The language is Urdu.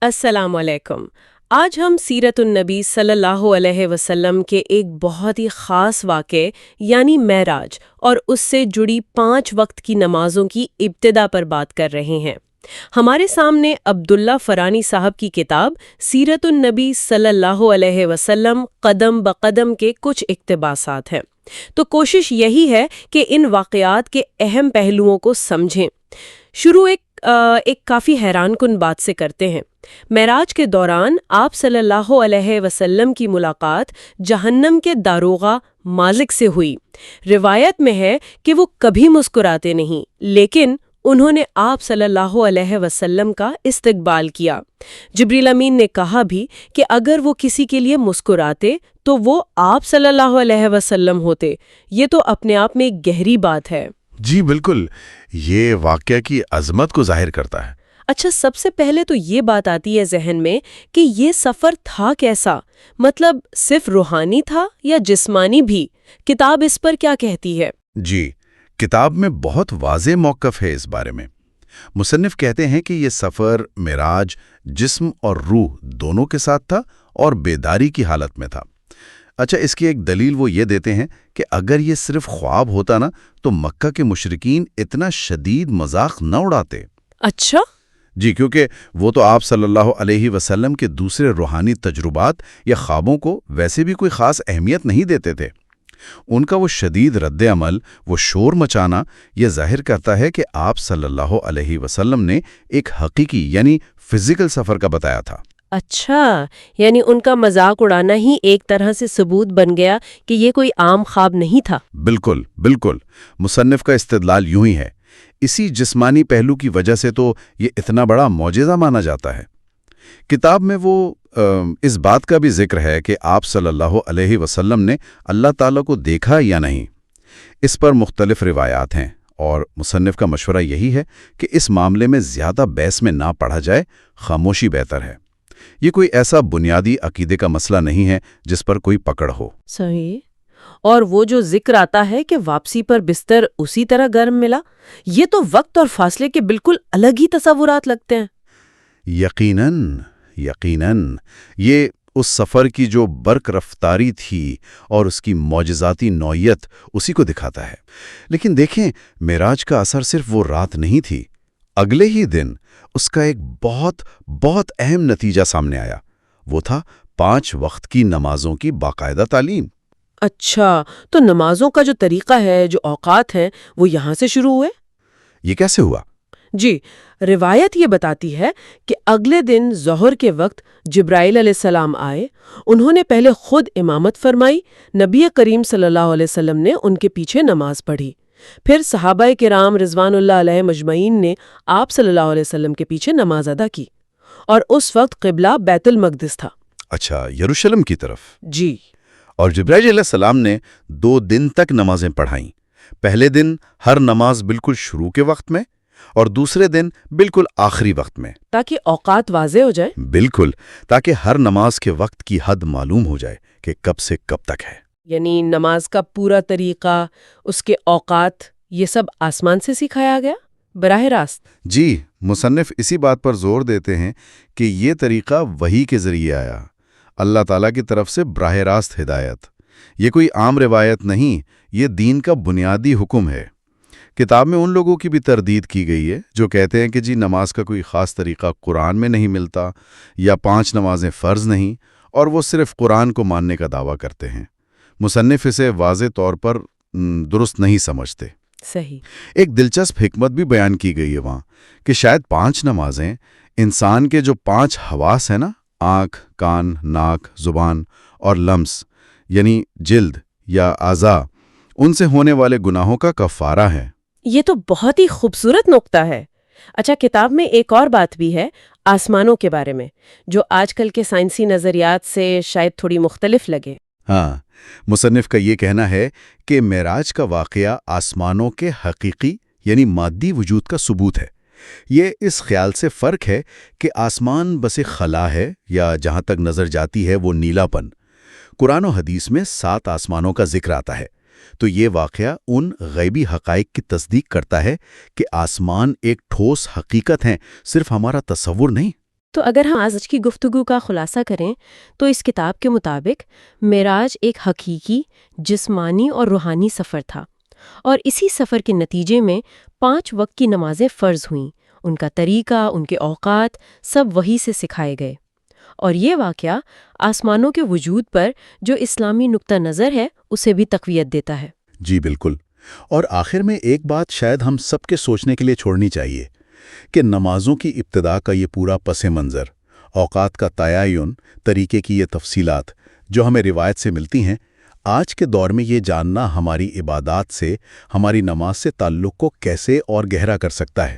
السلام علیکم۔ آج ہم سیرت النبی صلی اللہ علیہ وسلم کے ایک بہت ہی خاص واقعے یعنی معراج اور اس سے جڑی 5 وقت کی نمازوں کی ابتدا پر بات کر رہے ہیں۔ ہمارے سامنے عبداللہ فرانی صاحب کی کتاب سیرت النبی صلی اللہ علیہ وسلم قدم بقدم کے کچھ اقتباسات ہیں۔ تو کوشش یہی ہے کہ ان واقعات کے اہم پہلوؤں کو سمجھیں۔ شروع ایک کافی حیران کن بات سے کرتے ہیں۔ معراج کے دوران آپ صلی اللہ علیہ وسلم کی ملاقات جہنم کے داروغہ مالک سے ہوئی۔ روایت میں ہے کہ وہ کبھی مسکراتے نہیں، لیکن انہوں نے آپ صلی اللہ علیہ وسلم کا استقبال کیا۔ جبریل امین نے کہا بھی کہ اگر وہ کسی کے لیے مسکراتے تو وہ آپ صلی اللہ علیہ وسلم ہوتے۔ یہ تو اپنے آپ میں ایک گہری بات ہے۔ جی بالکل، یہ واقعہ کی عظمت کو ظاہر کرتا ہے۔ اچھا، سب سے پہلے تو یہ بات آتی ہے ذہن میں کہ یہ سفر تھا کیسا؟ مطلب صرف روحانی تھا یا جسمانی بھی؟ کتاب اس پر کیا کہتی ہے؟ جی، کتاب میں بہت واضح موقف ہے اس بارے میں۔ مصنف کہتے ہیں کہ یہ سفر معراج جسم اور روح دونوں کے ساتھ تھا اور بیداری کی حالت میں تھا۔ اچھا، اس کی ایک دلیل وہ یہ دیتے ہیں کہ اگر یہ صرف خواب ہوتا نا تو مکہ کے مشرکین اتنا شدید مذاق نہ اڑاتے۔ اچھا؟ جی، کیونکہ وہ تو آپ صلی اللہ علیہ وسلم کے دوسرے روحانی تجربات یا خوابوں کو ویسے بھی کوئی خاص اہمیت نہیں دیتے تھے۔ ان کا وہ شدید رد عمل، وہ شور مچانا، یہ ظاہر کرتا ہے کہ آپ صلی اللہ علیہ وسلم نے ایک حقیقی یعنی فزیکل سفر کا بتایا تھا۔ اچھا، یعنی ان کا مذاق اڑانا ہی ایک طرح سے ثبوت بن گیا کہ یہ کوئی عام خواب نہیں تھا۔ بالکل بالکل، مصنف کا استدلال یوں ہی ہے۔ اسی جسمانی پہلو کی وجہ سے تو یہ اتنا بڑا معجزہ مانا جاتا ہے۔ کتاب میں وہ اس بات کا بھی ذکر ہے کہ آپ صلی اللہ علیہ وسلم نے اللہ تعالیٰ کو دیکھا یا نہیں۔ اس پر مختلف روایات ہیں اور مصنف کا مشورہ یہی ہے کہ اس معاملے میں زیادہ بحث میں نہ پڑھا جائے، خاموشی بہتر ہے۔ یہ کوئی ایسا بنیادی عقیدے کا مسئلہ نہیں ہے جس پر کوئی پکڑ ہو۔ صحیح۔ اور وہ جو ذکر آتا ہے کہ واپسی پر بستر اسی طرح گرم ملا، یہ تو وقت اور فاصلے کے بالکل الگ ہی تصورات لگتے ہیں۔ یقیناً یقیناً، یہ اس سفر کی جو برق رفتاری تھی اور اس کی معجزاتی نوعیت اسی کو دکھاتا ہے۔ لیکن دیکھیں، معراج کا اثر صرف وہ رات نہیں تھی۔ اگلے ہی دن اس کا ایک بہت بہت اہم نتیجہ سامنے آیا۔ وہ تھا 5 وقت کی نمازوں کی باقاعدہ تعلیم۔ اچھا، تو نمازوں کا جو طریقہ ہے، جو اوقات ہیں، وہ یہاں سے شروع ہوئے؟ یہ کیسے ہوا؟ جی، روایت یہ بتاتی ہے کہ اگلے دن ظہر کے وقت جبرائیل علیہ السلام آئے۔ انہوں نے پہلے خود امامت فرمائی، نبی کریم صلی اللہ علیہ وسلم نے ان کے پیچھے نماز پڑھی۔ پھر صحابہ کرام رضوان اللہ علیہ مجمعین نے آپ صلی اللہ علیہ وسلم کے پیچھے نماز ادا کی، اور اس وقت قبلہ بیت المقدس تھا۔ اچھا، یروشلم کی طرف۔ جی۔ اور جبرائیل علیہ السلام نے 2 دن تک نمازیں پڑھائیں۔ پہلے دن ہر نماز بالکل شروع کے وقت میں اور دوسرے دن بالکل آخری وقت میں، تاکہ اوقات واضح ہو جائے۔ بالکل، تاکہ ہر نماز کے وقت کی حد معلوم ہو جائے کہ کب سے کب تک ہے۔ یعنی نماز کا پورا طریقہ، اس کے اوقات، یہ سب آسمان سے سکھایا گیا براہ راست؟ جی، مصنف اسی بات پر زور دیتے ہیں کہ یہ طریقہ وحی کے ذریعے آیا، اللہ تعالیٰ کی طرف سے براہ راست ہدایت۔ یہ کوئی عام روایت نہیں، یہ دین کا بنیادی حکم ہے۔ کتاب میں ان لوگوں کی بھی تردید کی گئی ہے جو کہتے ہیں کہ جی نماز کا کوئی خاص طریقہ قرآن میں نہیں ملتا، یا 5 نمازیں فرض نہیں، اور وہ صرف قرآن کو ماننے کا دعویٰ کرتے ہیں۔ مصنف اسے واضح طور پر درست نہیں سمجھتے۔ صحیح۔ ایک دلچسپ حکمت بھی بیان کی گئی ہے وہاں کہ شاید 5 نمازیں انسان کے جو 5 حواس ہیں نا، آنکھ، کان، ناک، زبان اور لمس، یعنی جلد یا اعضاء، ان سے ہونے والے گناہوں کا کفارہ ہے۔ یہ تو بہت ہی خوبصورت نقطہ ہے۔ اچھا، کتاب میں ایک اور بات بھی ہے آسمانوں کے بارے میں، جو آج کل کے سائنسی نظریات سے شاید تھوڑی مختلف لگے۔ ہاں، مصنف کا یہ کہنا ہے کہ معراج کا واقعہ آسمانوں کے حقیقی یعنی مادی وجود کا ثبوت ہے۔ یہ اس خیال سے فرق ہے کہ آسمان بس ایک خلا ہے یا جہاں تک نظر جاتی ہے وہ نیلا پن۔ قرآن و حدیث میں 7 آسمانوں کا ذکر آتا ہے، تو یہ واقعہ ان غیبی حقائق کی تصدیق کرتا ہے کہ آسمان ایک ٹھوس حقیقت ہیں، صرف ہمارا تصور نہیں۔ تو اگر ہم آج کی گفتگو کا خلاصہ کریں تو اس کتاب کے مطابق معراج ایک حقیقی، جسمانی اور روحانی سفر تھا، اور اسی سفر کے نتیجے میں 5 وقت کی نمازیں فرض ہوئیں۔ ان کا طریقہ، ان کے اوقات، سب وحی سے سکھائے گئے۔ اور یہ واقعہ آسمانوں کے وجود پر جو اسلامی نقطہ نظر ہے اسے بھی تقویت دیتا ہے۔ جی بالکل۔ اور آخر میں ایک بات شاید ہم سب کے سوچنے کے لیے چھوڑنی چاہیے کہ نمازوں کی ابتدا کا یہ پورا پس منظر، اوقات کا تعین، طریقے کی یہ تفصیلات جو ہمیں روایت سے ملتی ہیں، آج کے دور میں یہ جاننا ہماری عبادات سے، ہماری نماز سے تعلق کو کیسے اور گہرا کر سکتا ہے۔